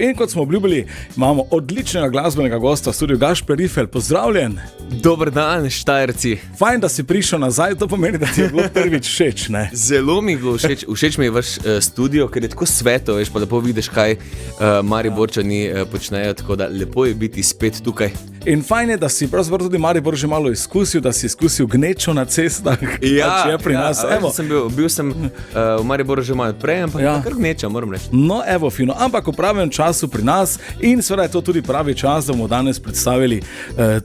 In kot smo obljubili, imamo odličnega glasbenega gosta v studiu, Gašper Rifelj, pozdravljen. Dober dan, Štajerci. Fajn, da si prišel nazaj, to pomeni, da ti je bilo prvič všeč, ne? Zelo mi je bilo všeč, všeč mi je vaš studio, ker je tako sveto, veš, pa lepo vidiš, kaj Mariborčani počnejo, tako da lepo je biti spet tukaj. In fajn je, da si pravzaprav tudi Maribor že malo izkusil, da si izkusil gnečo na cestah, pač je pri nas. Evo. Bil sem v Mariboru že malo prej, ampak kar gneča, moram reči. No, evo, fino, ampak v pravem času pri nas in seveda je to tudi pravi čas, da bomo danes predstavili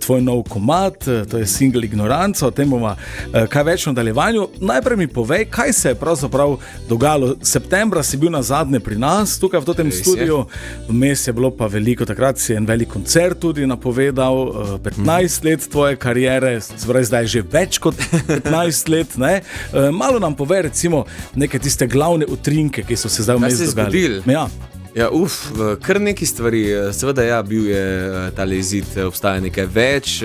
tvoj nov komad, to je single Ignoranca, o tem bomo kaj več v nadaljevanju. Najprej mi povej, kaj se je pravzaprav dogajalo. Septembra si bil nazadnje pri nas, tukaj v tem studiu, vmes je bilo pa veliko, takrat si en velik koncert tudi napovedal, 15 let tvoje kariere, zdaj že več kot 15 let, ne? Malo nam povej recimo neke tiste glavne utrinke, ki so se zdaj vmes dogajali. Kar nekaj stvari, seveda bil je tale izid, obstaja nekaj več,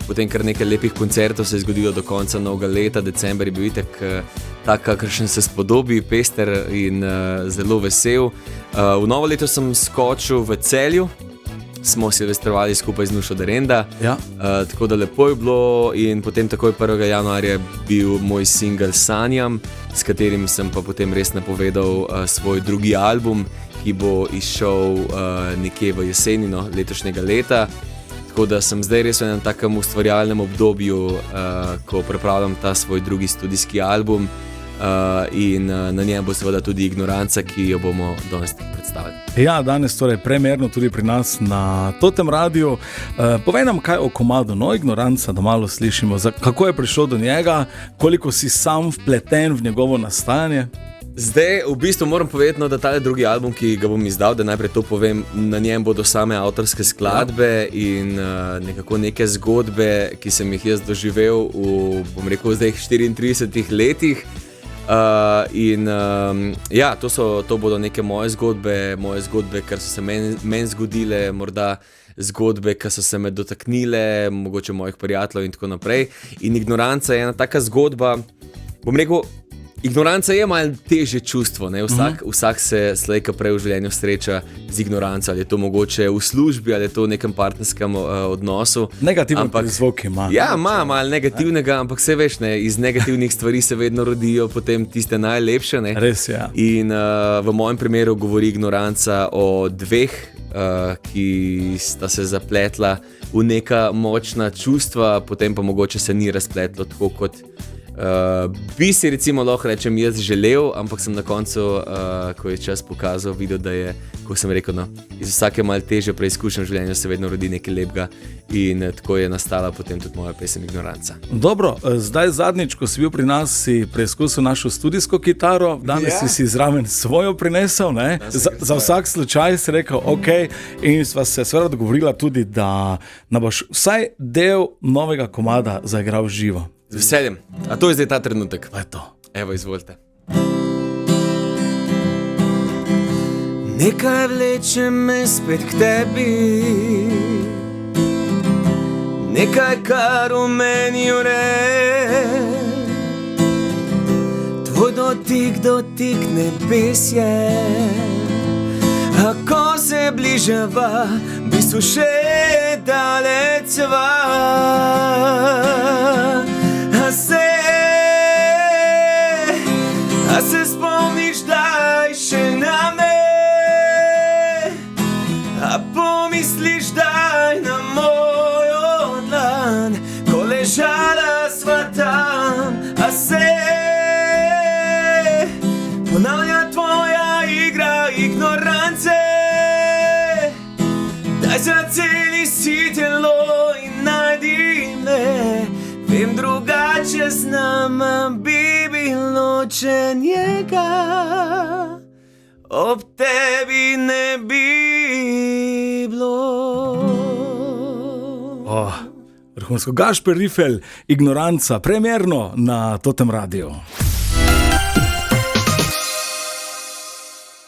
potem kar nekaj lepih koncertov se je zgodilo do konca novega leta, december je bil itak tak, kakršen se spodobi, pester in zelo vesel. V novo leto sem skočil v Celju, smo silvestrovali skupaj z Nušo Derenda, tako da lepo je bilo in potem takoj 1. januarja bil moj single Sanjam, s katerim sem pa potem res napovedal svoj drugi album, ki bo izšel nekje v jesenino letošnjega leta. Tako da sem zdaj res v enem takem ustvarjalnem obdobju, ko pripravljam ta svoj drugi studijski album in na njem bo seveda tudi Ignoranca, ki jo bomo danes predstavili. Ja, danes torej premierno tudi pri nas na Totem Radiu. Povej nam kaj o komadu Ignoranca, da malo slišimo, kako je prišlo do njega, koliko si sam vpleten v njegovo nastajanje. Zdaj, v bistvu moram povedati, da tale drugi album, ki ga bom izdal, da najprej to povem, na njem bodo same avtorske skladbe in nekako neke zgodbe, ki sem jih jaz doživel v, bom rekel, zdaj 34 letih. To bodo neke moje zgodbe, kar so se meni zgodile, morda zgodbe, ki so se me dotaknile, mogoče mojih prijateljev in tako naprej. In Ignoranca je ena taka zgodba, bom rekel, Ignoranca je malo težje čustvo, ne? Vsak se slej ko prej v življenju sreča z ignoranco, ali je to mogoče v službi, ali je to v nekem partnerskem odnosu. Negativen zvok ima. Ja, ima malo negativnega, ampak se veš, ne, iz negativnih stvari se vedno rodijo potem tiste najlepše. Ne? Res, ja. In v mojem primeru govori Ignoranca o dveh, ki sta se zapletla v neka močna čustva, potem pa mogoče se ni razpletlo tako kot bi si recimo lahko rečem jaz želel, ampak sem na koncu, ko je čas pokazal, videl, da je, ko sem rekel, iz vsake malo težje preizkušnje v življenju se vedno rodi nekaj lepega in tako je nastala potem tudi moja pesem Ignoranca. Dobro, zdaj zadnjič, ko si bil pri nas, si preizkusil našo studijsko kitaro, danes si zraven svojo prinesel, ne? Za vsak slučaj si rekel, ok, in sva se seveda dogovorila tudi, da nam boš vsaj del novega komada zaigral živo. Z veseljem. A to je zdaj ta trenutek? Pa je to. Evo, izvolite. Nekaj vleče me spet k tebi, nekaj, kar v meni ure, tvoj dotik nebesje, a ko se bližava, v bistvu še daleč sva. A se spomniš, daj še na me, a pomisliš, daj na mojo dlan, ko ležala sva tam, a se ponavlja tvoja igra ignorance. Daj zaceli si telo in najdi me, vem, drugače z nama bi bilo, če njega ob tebi ne bi bilo. Vrhunsko. Gašper Rifelj, Ignoranca, premierno na Totem Radiu.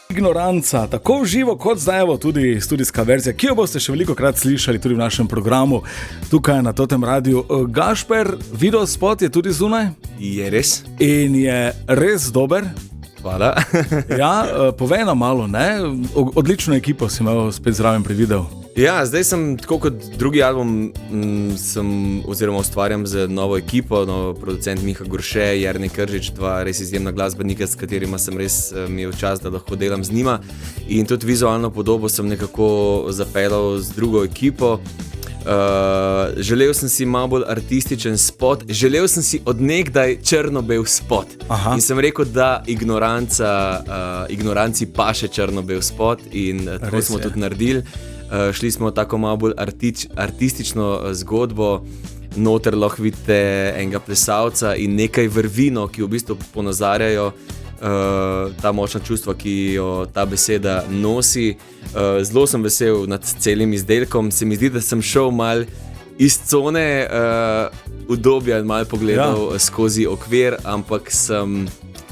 Ignoranca, tako v živo kot zdaj tudi studijska verzija, ki jo boste še veliko krat slišali tudi v našem programu tukaj na Totem Radiu. Gašper, video spot je tudi zunaj? Je res. In je res dober? Hvala. Ja, povej nam malo, ne? Odlično ekipo si imel spet zraven predvidel. Ja, zdaj sem tako kot drugi album oziroma ustvarjam z novo ekipo, producent Miha Gorše, Jernej Kržič, dva res izjemna glasbenika, s katerima sem res imel čas, da lahko delam z njima. In tudi vizualno podobo sem nekako zapeljal z drugo ekipo. Želel sem si malo bolj artističen spot, želel sem si od nekdaj črno-bel spot. Aha. In sem rekel, da ignoranci paše črno-bel spot in tako res smo tudi naredili. Šli smo tako malo bolj artistično zgodbo, noter lahko vidite enega plesalca in nekaj vrvino, ki v bistvu ponazarjajo ta močna čustva, ki jo ta beseda nosi. Zelo sem vesel nad celim izdelkom, se mi zdi, da sem šel mal iz cone udobja in mal pogledal skozi okvir, ampak sem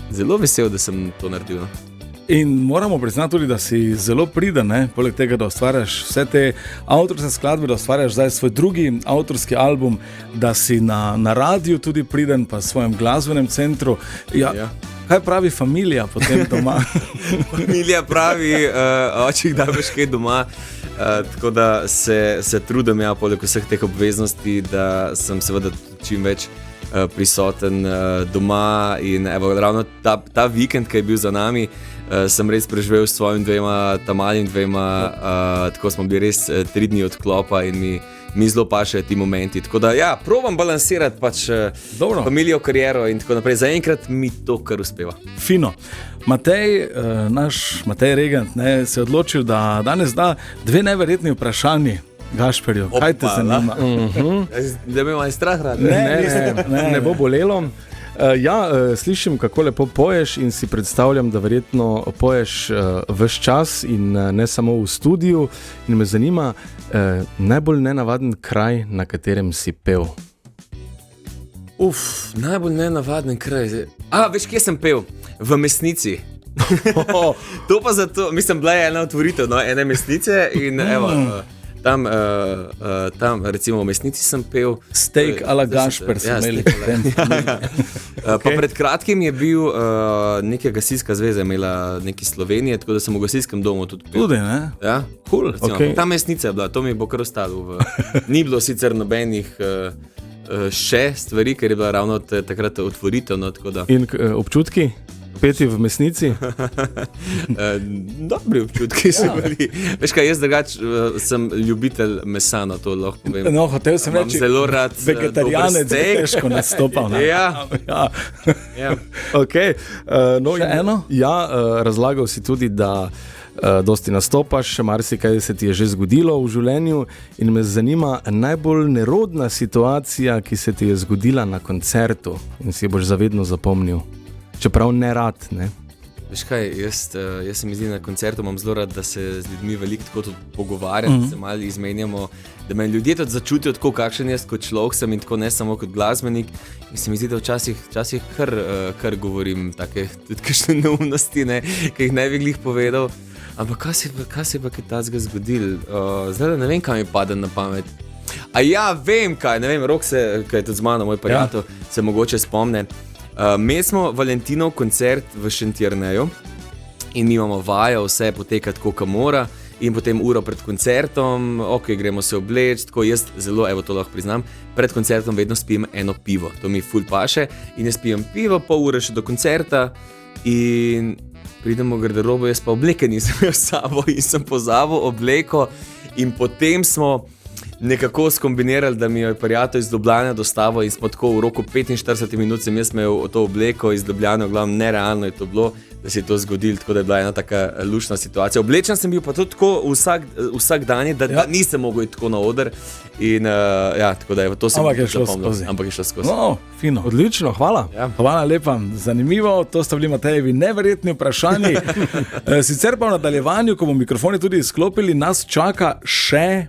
zelo vesel, da sem to naredil. No? In moramo priznati tudi, da si zelo priden, ne? Poleg tega, da ustvarjaš vse te avtorske skladbe, da ustvarjaš zdaj svoj drugi avtorski album, da si na radiju tudi priden, pa v svojem glasbenem centru. Ja. Kaj pravi familija potem doma? Familija pravi, oči, da boš kaj doma. Tako da se trudim, poleg vseh teh obveznosti, da sem seveda čim več prisoten doma. In evo, ravno ta vikend, ki je bil za nami, sem res preživel s svojim malim dvema, tako smo bili res 3 dni odklopa in mi zelo pašejo ti momenti. Tako da ja, probam balansirati pač familijo, kariero in tako naprej. Zaenkrat mi to kar uspeva. Fino. Matej, naš Matej Regant, se je odločil, da danes da 2 neverjetni vprašanji Gašperju. Kaj te zanima? Da me malo strah rad. Ne bo bolelo. Slišim, kako lepo poješ in si predstavljam, da verjetno poješ ves čas in ne samo v studiu. In me zanima, najbolj nenavaden kraj, na katerem si pel. Najbolj nenavaden kraj. Veš, kje sem pel? V mesnici. To pa zato, mislim, bila je ena otvoritev, ene mesnice in evo... Tam, recimo v mesnici sem pel steak a la Gašper smo imeli. Pa pred kratkim je bil neka gasilska zveza imela neki Slovenije, tako da sem v gasilskem domu tudi pel. Tudi, ne? Ja, cool. Okay. Ta mesnica je bila, to mi bo kar ostalo. Ni bilo sicer nobenih še stvari, ker je bila ravno takrat otvoritev. In občutki? Peti v mesnici? Dobri občutki so bili. Veš kaj, jaz drugač sem ljubitelj mesa, na to lahko povem. No, hotel sem reči, zelo rad vegetarijanec je težko nastopal. Ja. Okay. Še eno? Ja, razlagal si tudi, da dosti nastopaš, marsikaj se ti je že zgodilo v življenju in me zanima najbolj nerodna situacija, ki se ti je zgodila na koncertu in si jo boš zavedno zapomnil. Čeprav ne rad, ne? Veš kaj, jaz se mi zdi na koncertu, imam zelo rad, da se z ljudmi veliko tako tudi pogovarjam, da se malo izmenjamo, da me ljudje tudi začutijo tako, kakšen jaz kot človek sem in tako ne samo kot glasbenik. In se mi zdi, da včasih kar govorim take tudi kakšne neumnosti, ne, ki jih ne bi glih povedal. Ampak kaj se je pa kaj tazga zgodil? Zdaj ne vem, kaj mi pade na pamet. Vem kaj, ne vem, Rok se, kaj je tudi z mano, moj prijatelj, se mogoče spomne. Mi smo Valentinov koncert v Šentjerneju in mi imamo vajo, vse poteka tako, kot mora in potem uro pred koncertom, gremo se obleči, tako jaz zelo, to lahko priznam, pred koncertom vedno spijem eno pivo, to mi ful paše in jaz pijem pivo, pol ure še do koncerta in pridemo v garderobo, jaz pa obleke nisem imel s sabo in sem pozabil obleko in potem smo nekako skombinirali, da mi jo je prijatelj iz Ljubljane dostavil in smo tako v roku 45 minut sem jaz imel to obleko iz Ljubljane, v glavnem nerealno je to bilo, da se je to zgodilo, tako da je bila ena taka lušna situacija. Oblečen sem bil pa tudi tako vsak dan, da nisem mogel iti tako na oder in tako da je to sem zapomnil. Ampak je šlo skozi. No, fino. Odlično, hvala. Ja. Hvala lepa, zanimivo, to sta bili Matejevi neverjetni vprašanji. Sicer pa v nadaljevanju, ko bomo mikrofoni tudi izklopili, nas čaka še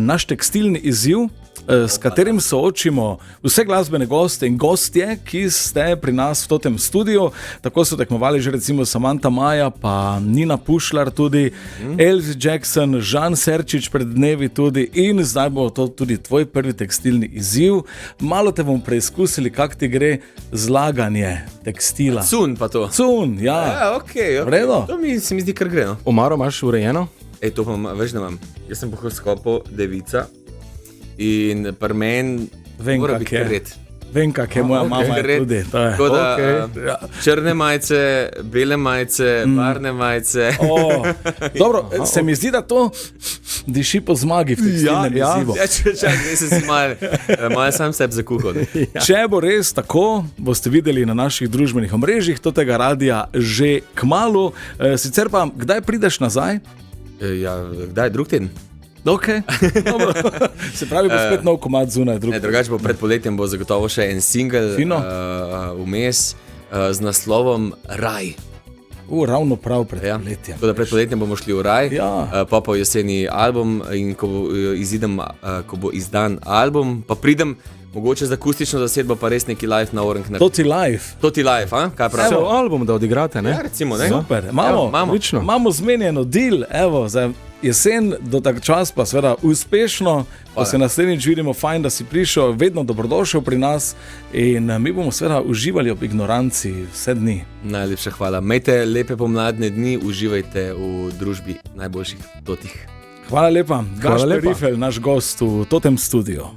naš tekstilni izziv. s katerim soočimo vse glasbene goste in gostje, ki ste pri nas v tem studiu. Tako so tekmovali že recimo Samantha Maja, pa Nina Pušlar tudi, Elvis Jackson, Žan Serčič pred dnevi tudi in zdaj bo to tudi tvoj prvi tekstilni izziv. Malo te bomo preizkusili, kako ti gre zlaganje tekstila. Cun pa to. Cun, ja. Ja, okay. V redu? To se mi zdi kar gre. No? Omaro imaš urejeno? Ej, to pa veš, da imam. Jaz sem po horoskopu devica in pri meni mora biti kak je. red. Vem, kak je moja mama je red. tudi. To je. Tako da, Ja. črne majice, bele majice, barvne majice. Dobro, se mi zdi, da to diši po zmagi v tekstilnem izzivu. Ja, čakaj, se si malo sam sebi zakuhal. Če bo res tako, boste videli na naših družbenih omrežjih tega radia že kmalu. Sicer pa, kdaj prideš nazaj? Ja, kdaj, drug teden? Okay. Se pravi, bo spet nov komad zunaj. Drugače bo pred poletjem bo zagotovo še en single vmes z naslovom Raj. Ravno prav pred Ja. poletjem. Tako da pred poletjem bomo šli v Raj, Ja. pa v jeseni album in ko bo izdan album, pa pridem mogoče z akustično zasedbo, pa res neki live na Orange. To ti live. To ti live, a? Kaj Vse pravi? album, da odigrate, ne? Ja, recimo, ne? Super, Evo, imamo zmenjeno deal, evo, za jesen do tak čas pa seveda uspešno, pa se naslednjič vidimo, fajn, da si prišel, vedno dobrodošel pri nas in mi bomo seveda uživali ob ignoranci vse dni. Najlepša hvala. Imejte lepe pomladne dni, uživajte v družbi najboljših totih. Hvala lepa, Hvala Gašper lepa. Rifel, naš gost v tem studiu.